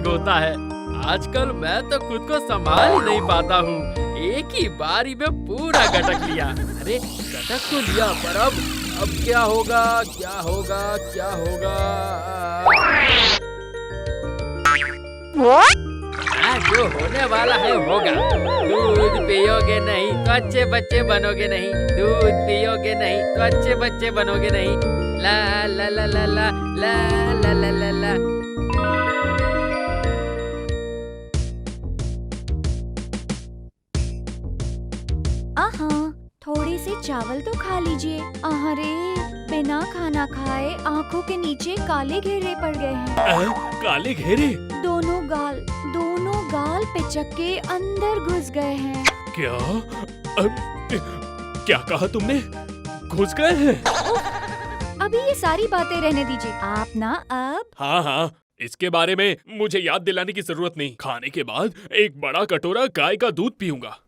अलग होता है। आजकल मैं तो खुद को संभाल ही नहीं पाता हूँ। एक ही बारी में पूरा गटक लिया। अरे गटक तो लिया, पर अब क्या होगा, क्या होगा, क्या होगा? जो होने वाला है होगा। दूध पियोगे नहीं तो अच्छे बच्चे बनोगे नहीं। दूध पियोगे नहीं तो अच्छे बच्चे बनोगे नहीं। ला ला ला ला ला ला ला ला ला ला। थोड़ी सी चावल तो खा लीजिए। अरे बिना खाना खाए आँखों के नीचे काले घेरे पड़ गए हैं। काले घेरे? दोनों गाल पिचक के अंदर घुस गए हैं। क्या? क्या कहा तुमने? घुस गए हैं? अभी ये सारी बातें रहने दीजिए। आप ना अब हाँ, इसके बारे में मुझे याद दिलाने की जरूरत नहीं। खाने के बाद एक बड़ा कटोरा गाय का दूध पीऊंगा।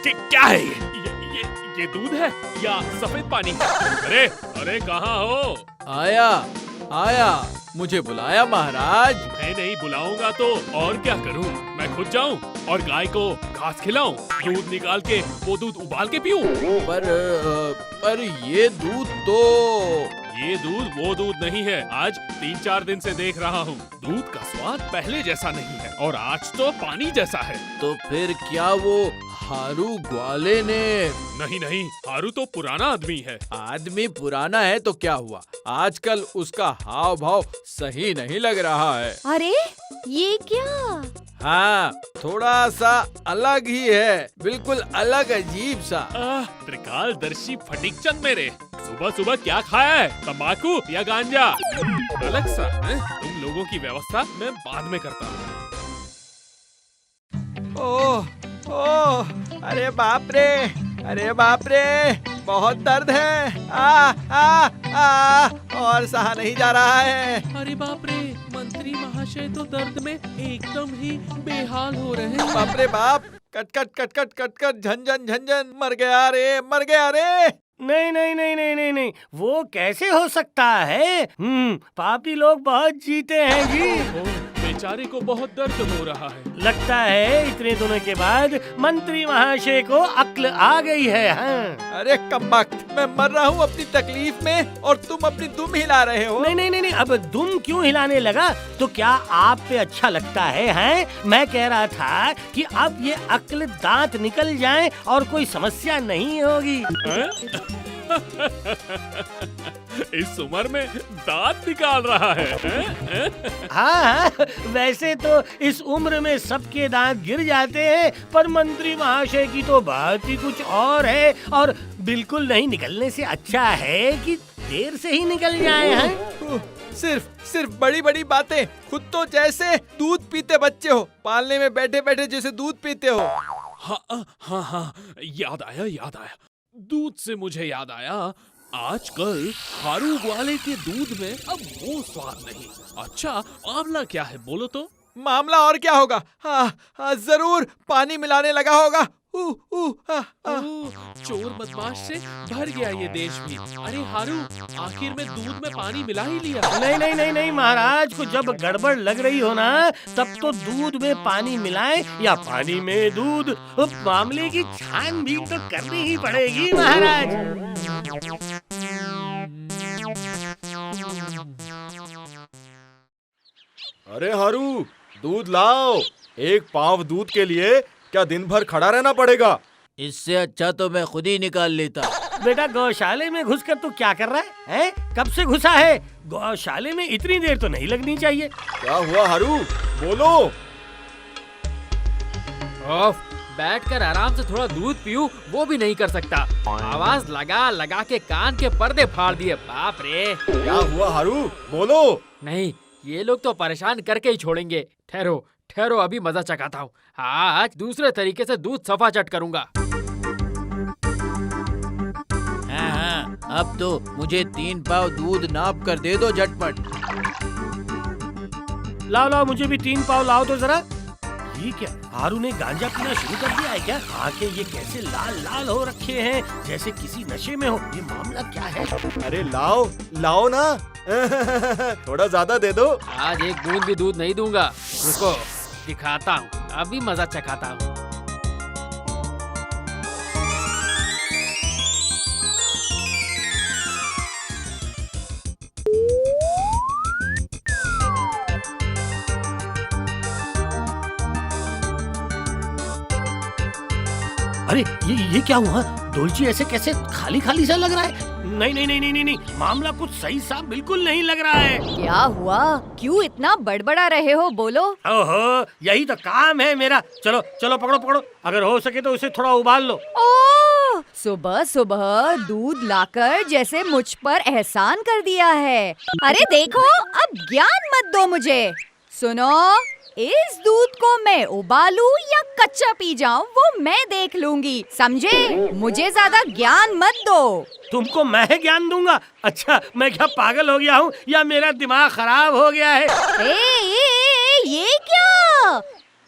क्या है ये दूध है या सफेद पानी? अरे कहाँ हो? आया, मुझे बुलाया महाराज। मैं नहीं बुलाऊंगा तो और क्या करूं? मैं खुद जाऊं और गाय को घास खिलाऊं, दूध निकाल के वो दूध उबाल के पीऊं? पर ये दूध वो दूध नहीं है। आज 3-4 दिन से देख रहा हूँ, दूध का स्वाद पहले जैसा नहीं है और आज तो पानी जैसा है। तो फिर क्या वो हारू ग्वाले ने? नहीं, हारू तो पुराना आदमी है। आदमी पुराना है तो क्या हुआ? आजकल उसका हाव भाव सही नहीं लग रहा है। अरे ये क्या? हाँ, थोड़ा सा अलग ही है, बिल्कुल अलग, अजीब सा। त्रिकालदर्शी फटीकचंद मेरे, सुबह सुबह क्या खाया है? तंबाकू या गांजा? अलग सा है? तुम लोगों की व्यवस्था मैं बाद में करता हूँ। ओह, अरे बाप रे, बहुत दर्द है। और सहा नहीं जा रहा है। अरे बाप रे, मंत्री महाशय तो दर्द में एकदम ही बेहाल हो रहे हैं। बाप रे बाप, कट झंझन, मर गया रे। नहीं, वो कैसे हो सकता है? पापी लोग बहुत जीते हैं जी। बेचारे को बहुत दर्द हो रहा है। लगता है इतने दिनों के बाद मंत्री महाशय को अक्ल आ गई है। हाँ। अरे कमबख्त, मैं मर रहा हूँ अपनी तकलीफ में और तुम अपनी दुम हिला रहे हो। नहीं, अब दुम क्यों हिलाने लगा? तो क्या आप पे अच्छा लगता है? हैं? मैं कह रहा था कि अब ये अक्ल दांत निकल जाए और कोई समस्या नहीं होगी। इस उम्र में दांत निकाल रहा है? हाँ, वैसे तो इस उम्र में सबके दांत गिर जाते हैं, पर मंत्री महाशय की तो बात ही कुछ और है। और बिल्कुल नहीं निकलने से अच्छा है कि देर से ही निकल जाए। हैं? सिर्फ बड़ी बातें। खुद तो जैसे दूध पीते बच्चे हो, पालने में बैठे जैसे दूध पीते हो। हाँ, याद आया। दूध से मुझे याद आया, आजकल हारू ग्वाले के दूध में अब वो स्वाद नहीं। अच्छा, मामला क्या है बोलो तो? मामला और क्या होगा? हाँ, जरूर पानी मिलाने लगा होगा। चोर बदमाश से भर गया ये देश भी। अरे हारू, आखिर में दूध में पानी मिला ही लिया। नहीं, महाराज को जब गड़बड़ लग रही हो ना, तब तो दूध में पानी मिलाएं या पानी में दूध, मामले की छानबीन तो करनी ही पड़ेगी महाराज। अरे हारू, दूध लाओ। एक पाव दूध के लिए क्या दिन भर खड़ा रहना पड़ेगा? इससे अच्छा तो मैं खुद ही निकाल लेता। बेटा, गौशाले में घुसकर तू क्या कर रहा है? कब से घुसा है? गौशाले में इतनी देर तो नहीं लगनी चाहिए। क्या हुआ हारू, बोलो। बैठकर आराम से थोड़ा दूध पीऊं, वो भी नहीं कर सकता। आवाज लगा के कान के पर्दे फाड़ दिए। बाप रे। क्या हुआ हारू, बोलो। नहीं, ये लोग तो परेशान करके ही छोड़ेंगे। ठहरो, अभी मजा चखाता हूँ। आज दूसरे तरीके से दूध सफा चट करूंगा। हाँ, अब तो मुझे 3 पाव दूध नाप कर दे दो झटपट। लाओ, मुझे भी 3 पाव लाओ तो जरा। ये क्या, हारू ने गांजा पीना शुरू कर दिया है क्या? आंखें ये कैसे लाल लाल हो रखे हैं, जैसे किसी नशे में हो। ये मामला क्या है? अरे लाओ लाओ ना थोड़ा ज्यादा दे दो। आज एक बूंद भी दूध नहीं दूंगा। रुको, दिखाता हूँ, अभी मजा चखाता हूँ। अरे ये क्या हुआ? डोलची ऐसे कैसे खाली खाली सा लग रहा है? नहीं नहीं नहीं नहीं नहीं नहीं, मामला कुछ सही सा बिल्कुल नहीं लग रहा है। क्या हुआ? क्यों इतना बड़बड़ा रहे हो? बोलो। ओहो, यही तो काम है मेरा। चलो चलो, पकड़ो पकड़ो, अगर हो सके तो उसे थोड़ा उबाल लो। ओह, सुबह सुबह दूध लाकर जैसे मुझ पर एहसान कर दिया है। अरे देखो, अब ज्ञान मत दो मुझे। सुनो, इस दूध को मैं उबालूं या कच्चा पी जाऊं वो मैं देख लूंगी, समझे? मुझे ज्यादा ज्ञान मत दो। तुमको मैं ज्ञान दूंगा? अच्छा, मैं क्या पागल हो गया हूँ या मेरा दिमाग खराब हो गया है? ये क्या?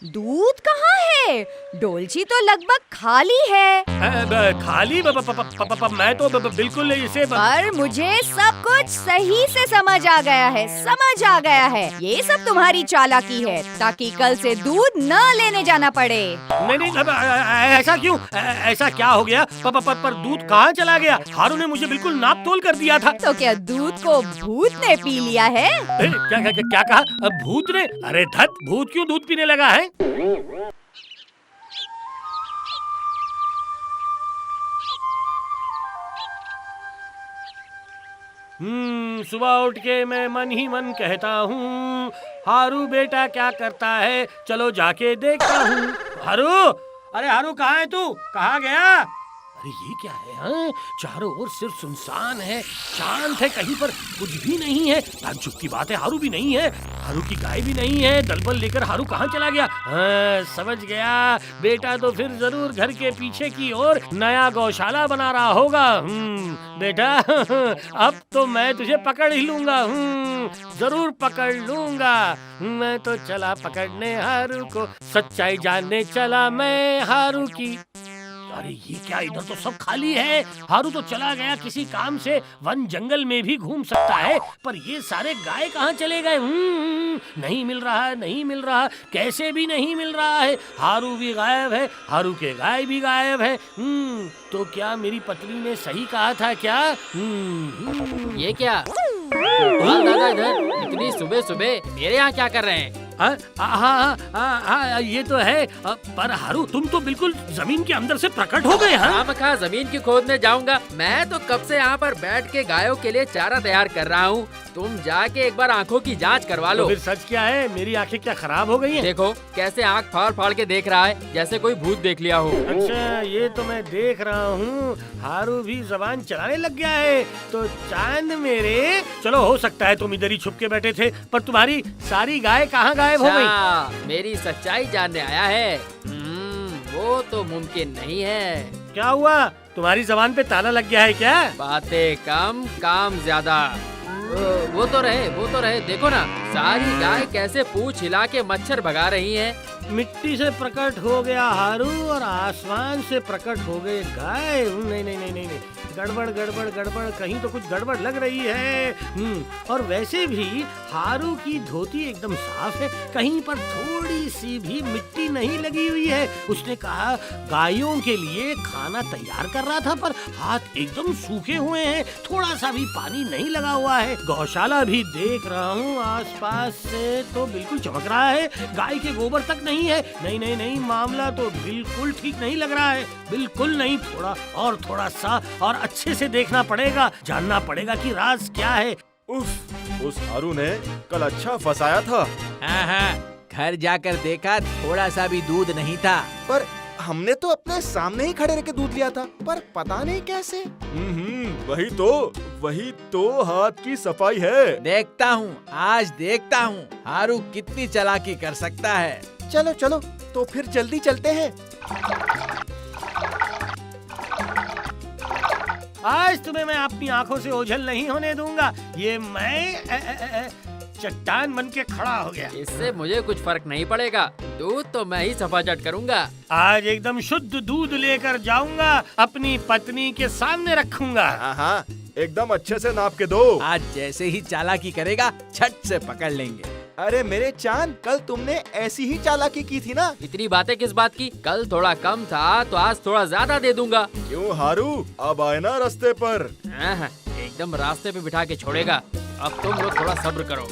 दूध कहाँ है? डोलची तो लगभग खाली है। खाली? मैं तो बिल्कुल इसे पर मुझे सब कुछ सही से समझ आ गया है, समझ आ गया है। ये सब तुम्हारी चालाकी है ताकि कल से दूध न लेने जाना पड़े। नहीं नहीं, ऐसा क्यों? ऐसा क्या हो गया? पर दूध कहाँ चला गया? हारू ने मुझे बिल्कुल नाप तोल कर दिया था। तो क्या दूध को भूत ने पी लिया है? क्या क्या क्या कहा? भूत ने? अरे धत, भूत क्यों दूध पीने लगा है? सुबह उठ के मैं मन ही मन कहता हूँ, हारू बेटा क्या करता है, चलो जाके देखता हूँ। हारू, अरे हारू कहाँ है तू? कहाँ गया? अरे ये क्या है? हाँ, चारों ओर सिर्फ सुनसान है, शांत है, कहीं पर कुछ भी नहीं है। ताज्जुब की बात है, हारू भी नहीं है, हारू की गाय भी नहीं है। दलबल लेकर हारू कहाँ चला गया? हाँ, समझ गया, बेटा तो फिर जरूर घर के पीछे की ओर नया गौशाला बना रहा होगा। बेटा अब तो मैं तुझे पकड़ ही लूंगा। जरूर पकड़ लूंगा। मैं तो चला पकड़ने हारू को, सच्चाई जानने चला मैं हारू की। अरे ये क्या, इधर तो सब खाली है। हारू तो चला गया किसी काम से, वन जंगल में भी घूम सकता है, पर ये सारे गाय कहाँ चले गए? नहीं मिल रहा, नहीं मिल रहा, कैसे भी नहीं मिल रहा है। हारू भी गायब है, हारू के गाय भी गायब है। तो क्या मेरी पत्नी ने सही कहा था क्या? ये क्या गोपाल दादा इधर इतनी सुबह सुबह मेरे यहाँ क्या कर रहे हैं? ये तो है, पर हारू तुम तो बिल्कुल जमीन के अंदर से प्रकट हो गए। हाँ, जमीन की खोदने जाऊंगा? मैं तो कब से यहाँ पर बैठ के गायों के लिए चारा तैयार कर रहा हूँ। तुम जाके एक बार आँखों की जांच करवा लो। तो फिर सच क्या है? मेरी आँखें क्या खराब हो गई हैं? देखो कैसे आँख फाड़ फाड़ के देख रहा है, जैसे कोई भूत देख लिया हो। अच्छा, ये तो मैं देख रहा हूँ, हारू भी जबान चलाने लग गया है। तो चांद मेरे, चलो हो सकता है तुम इधर ही छुप के बैठे थे, पर तुम्हारी सारी गाय कहाँ गायब हो गई? मेरी सच्चाई जानने आया है? वो तो मुमकिन नहीं है। क्या हुआ? तुम्हारी जबान पे ताला लग गया है क्या? बातें कम, काम ज्यादा। वो तो रहे, देखो ना, सारी गाय कैसे पूंछ हिला के मच्छर भगा रही हैं। मिट्टी से प्रकट हो गया हारू और आसमान से प्रकट हो गए गाय। नहीं नहीं नहीं नहीं नहीं, गड़बड़ गड़बड़ गड़बड़, कहीं तो कुछ गड़बड़ लग रही है। और वैसे भी हारू की धोती एकदम साफ है, कहीं पर थोड़ी सी भी मिट्टी नहीं लगी हुई है। उसने कहा गायों के लिए खाना तैयार कर रहा था, पर हाथ एकदम सूखे हुए हैं, थोड़ा सा भी पानी नहीं लगा हुआ है। गौशाला भी देख रहा हूँ, आसपास से तो बिल्कुल चमक रहा है, गाय के गोबर तक नहीं है। नहीं नहीं नहीं, मामला तो बिल्कुल ठीक नहीं लग रहा है, बिल्कुल नहीं। थोड़ा सा और अच्छे से देखना पड़ेगा, जानना पड़ेगा कि राज क्या है। उफ, उस हारू ने कल अच्छा फंसाया था। हाँ, घर जाकर देखा, थोड़ा सा भी दूध नहीं था। पर हमने तो अपने सामने ही खड़े रह के दूध लिया था, पर पता नहीं कैसे। वही तो हाथ की सफाई है। आज देखता हूँ हारू कितनी चालाकी कर सकता है। चलो तो फिर जल्दी चलते हैं। आज तुम्हें मैं अपनी आंखों से ओझल नहीं होने दूंगा। ये मैं चट्टान बन के खड़ा हो गया। इससे मुझे कुछ फर्क नहीं पड़ेगा, दूध तो मैं ही सफाचट करूंगा। आज एकदम शुद्ध दूध लेकर जाऊंगा, अपनी पत्नी के सामने रखूंगा। हाँ हाँ, एकदम अच्छे से नाप के दो। आज जैसे ही चालाकी करेगा छट से पकड़ लेंगे। अरे मेरे चांद, कल तुमने ऐसी ही चालाकी की थी ना? इतनी बातें किस बात की? कल थोड़ा कम था तो आज थोड़ा ज्यादा दे दूंगा। क्यों हारू, अब आए ना रास्ते पर। हाँ, एकदम रास्ते पे बिठा के छोड़ेगा। अब तुम लोग थोड़ा सब्र करो।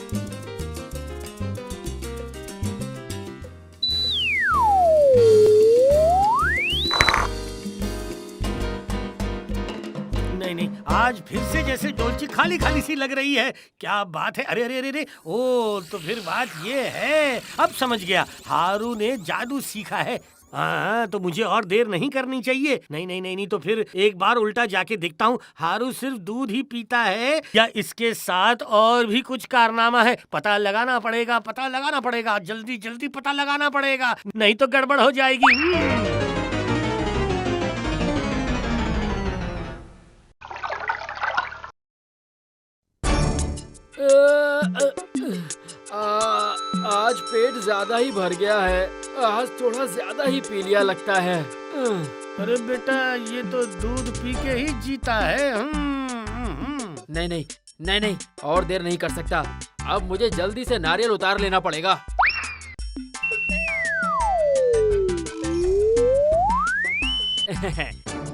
नहीं, आज फिर से जैसे डोलची खाली खाली सी लग रही है। क्या बात है? अरे अरे अरे अरे, ओ तो फिर बात ये है, अब समझ गया, हारू ने जादू सीखा है। हाँ, तो मुझे और देर नहीं करनी चाहिए। नहीं, तो फिर एक बार उल्टा जाके देखता हूँ, हारू सिर्फ दूध ही पीता है या इसके साथ और भी कुछ कारनामा है। पता लगाना पड़ेगा, जल्दी जल्दी पता लगाना पड़ेगा, नहीं तो गड़बड़ हो जाएगी। आज पेट ज्यादा ही भर गया है, आज थोड़ा ज्यादा ही पी लिया लगता है। अरे बेटा, ये तो दूध पी के ही जीता है। नहीं, और देर नहीं कर सकता। अब मुझे जल्दी से नारियल उतार लेना पड़ेगा।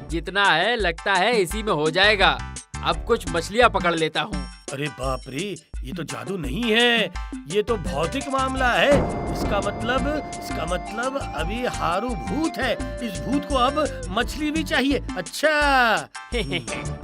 जितना है लगता है इसी में हो जाएगा। अब कुछ मछलियाँ पकड़ लेता हूँ। अरे बाप रे, ये तो जादू नहीं है, ये तो भौतिक मामला है। इसका मतलब अभी हारू भूत है। इस भूत को अब मछली भी चाहिए। अच्छा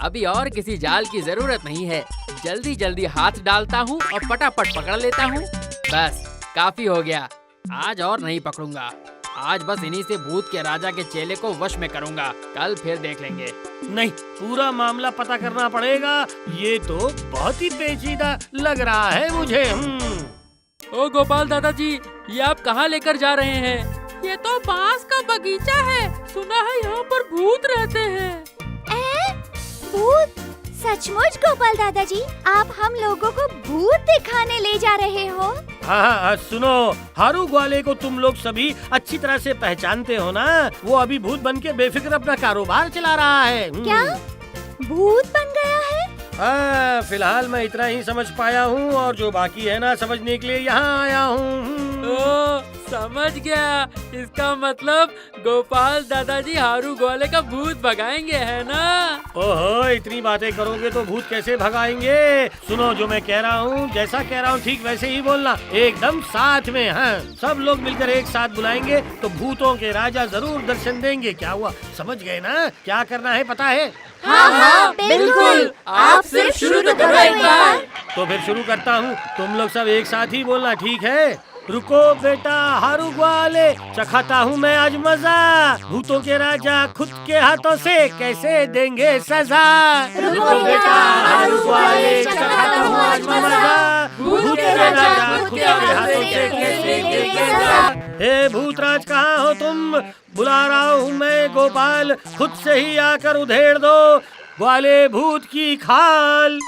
अभी और किसी जाल की जरूरत नहीं है। जल्दी जल्दी हाथ डालता हूँ और फटाफट पकड़ लेता हूँ। बस काफी हो गया, आज और नहीं पकड़ूंगा। आज बस इन्हीं से भूत के राजा के चेले को वश में करूंगा। कल फिर देख लेंगे। नहीं, पूरा मामला पता करना पड़ेगा। ये तो बहुत ही पेचीदा लग रहा है मुझे। ओ गोपाल दादाजी, ये आप कहाँ लेकर जा रहे हैं? ये तो बांस का बगीचा है, सुना है यहाँ पर भूत रहते हैं। भूत? सचमुच गोपाल दादाजी, आप हम लोगों को भूत दिखाने ले जा रहे हो? हाँ, सुनो, हारू ग्वाले को तुम लोग सभी अच्छी तरह से पहचानते हो ना। वो अभी भूत बन के बेफिक्र अपना कारोबार चला रहा है। क्या भूत बन गया है? हाँ, फिलहाल मैं इतना ही समझ पाया हूँ, और जो बाकी है ना समझने के लिए यहाँ आया हूँ। समझ गया, इसका मतलब गोपाल दादाजी हारू ग्वाले का भूत भगाएंगे, है ना? ओहो, इतनी बातें करोगे तो भूत कैसे भगाएंगे? सुनो, जो मैं कह रहा हूँ, जैसा कह रहा हूँ ठीक वैसे ही बोलना, एकदम साथ में। हाँ, सब लोग मिलकर एक साथ बुलाएंगे तो भूतों के राजा जरूर दर्शन देंगे। क्या हुआ, समझ गए ना? क्या करना है पता है? हाँ, बिल्कुल। आप सिर्फ शुरू तो करो एक बार। तो फिर शुरू करता हूँ, तुम लोग सब एक साथ ही बोलना, ठीक है? रुको बेटा हारू ग्वाले, चखाता हूँ मैं आज मजा। भूतों के राजा खुद के हाथों से कैसे देंगे सजा। रुको बेटा हारू ग्वाले, चखाता हूँ आज मजा। भूत के राजा खुद के हाथों से कैसे देंगे सजा। हे भूतराज, कहाँ हो तुम? बुला रहा हूँ मैं गोपाल, खुद से ही आकर उधेड़ दो ग्वाले भूत की खाल।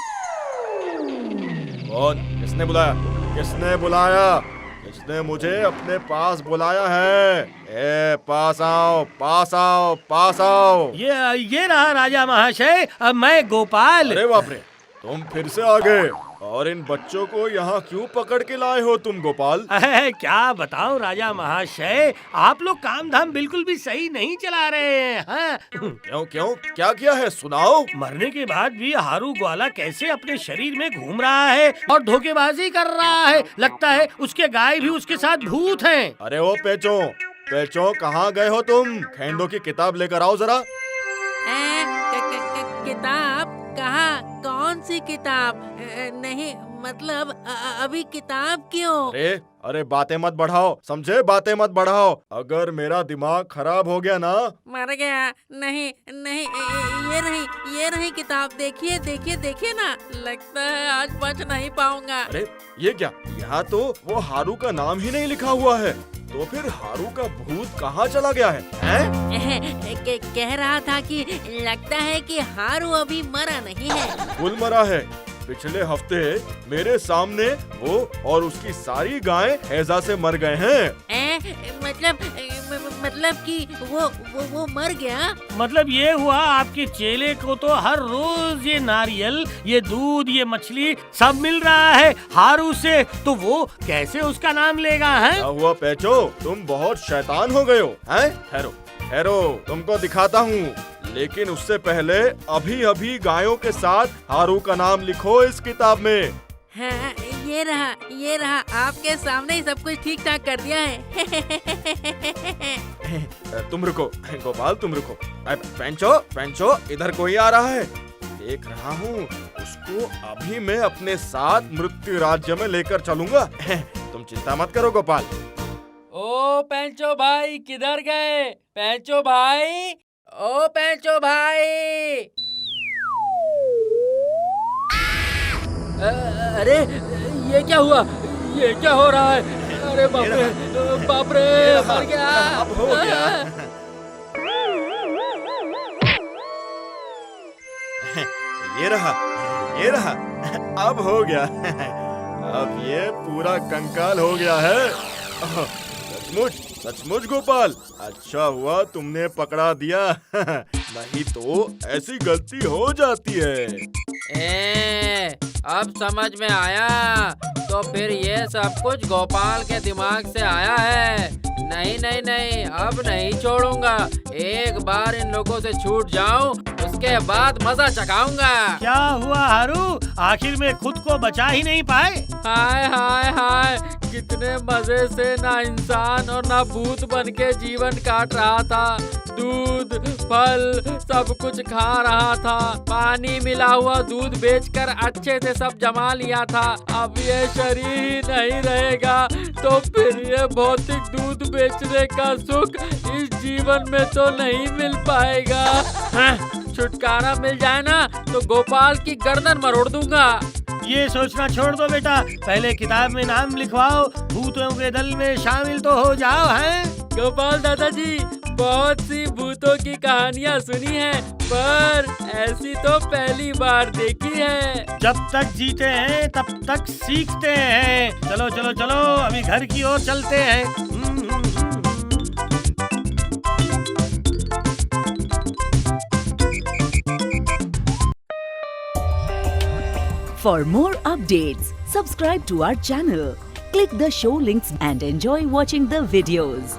कौन? किसने बुलाया? किसने बुलाया? किसने मुझे अपने पास बुलाया है? पास आओ, पास आओ, पास आओ। ये रहा राजा महाशय, अब मैं गोपाल। अरे बाप रे, तुम फिर से आ गए। और इन बच्चों को यहाँ क्यों पकड़ के लाए हो तुम गोपाल? क्या बताऊं राजा महाशय, आप लोग काम धाम बिल्कुल भी सही नहीं चला रहे हैं। हाँ? क्यों क्या किया है, सुनाओ। मरने के बाद भी हारू ग्वाला कैसे अपने शरीर में घूम रहा है और धोखेबाजी कर रहा है। लगता है उसके गाय भी उसके साथ भूत हैं। अरे ओ पेचो, कहाँ गए हो तुम? खेंडो की किताब लेकर आओ जरा। किताब? कहाँ? कौन सी किताब? नहीं, मतलब अभी किताब क्यों? अरे बातें मत बढ़ाओ, समझे? बातें मत बढ़ाओ। अगर मेरा दिमाग खराब हो गया ना। मर गया? नहीं, ये रही किताब। देखिए ना, लगता है आज बच नहीं पाऊंगा। अरे ये क्या? यहाँ तो वो हारू का नाम ही नहीं लिखा हुआ है। तो फिर हारू का भूत कहाँ चला गया है? कह रहा था कि लगता है कि हारू अभी मरा नहीं है। फुल मरा है। पिछले हफ्ते मेरे सामने वो और उसकी सारी गायें हैजा से मर गए हैं। मतलब कि वो मर गया। मतलब ये हुआ आपके चेले को तो हर रोज ये नारियल, ये दूध, ये मछली सब मिल रहा है हारू से, तो वो कैसे उसका नाम लेगा है? क्या हुआ पैचो, तुम बहुत शैतान हो गए हो हैं? ठहरो ठहरो, तुमको दिखाता हूँ, लेकिन उससे पहले अभी अभी गायों के साथ हारू का नाम लिखो इस किताब में। हाँ, ये रहा आपके सामने ही सब कुछ ठीक ठाक कर दिया है। तुम रुको गोपाल, तुम रुको। पेंचो इधर कोई आ रहा है, देख रहा हूँ। उसको अभी मैं अपने साथ मृत्यु राज्य में लेकर चलूंगा। तुम चिंता मत करो गोपाल। ओ पेंचो भाई किधर गए? पेंचो भाई, ओ पेंचो भाई। अरे ये क्या हुआ? ये क्या हो रहा है? अरे बाप रे मर गया। अब हो गया। ये रहा अब हो गया। अब ये पूरा कंकाल हो गया है। सचमुच गोपाल, अच्छा हुआ तुमने पकड़ा दिया। नहीं तो ऐसी गलती हो जाती है। अब समझ में आया, तो फिर ये सब कुछ गोपाल के दिमाग से आया है। नहीं, अब नहीं छोड़ूंगा। एक बार इन लोगों से छूट जाऊं, उसके बाद मजा चखाऊंगा। क्या हुआ हारू, आखिर में खुद को बचा ही नहीं पाए? हाय, कितने मजे से ना इंसान और ना भूत बन के जीवन काट रहा था। दूध, फल सब कुछ खा रहा था। पानी मिला हुआ दूध बेचकर अच्छे से सब जमा लिया था। अब ये शरीर ही नहीं रहेगा तो फिर ये भौतिक दूध बेचने का सुख इस जीवन में तो नहीं मिल पाएगा। छुटकारा मिल जाए ना तो गोपाल की गर्दन मरोड़ दूंगा। ये सोचना छोड़ दो बेटा, पहले किताब में नाम लिखवाओ, भूतों के दल में शामिल तो हो जाओ। हैं गोपाल दादाजी, बहुत सी भूतों की कहानियाँ सुनी हैं, पर ऐसी तो पहली बार देखी है। जब तक जीते हैं तब तक सीखते हैं। चलो चलो चलो, अभी घर की ओर चलते हैं। For more updates, subscribe to our channel, click the show links and enjoy watching the videos.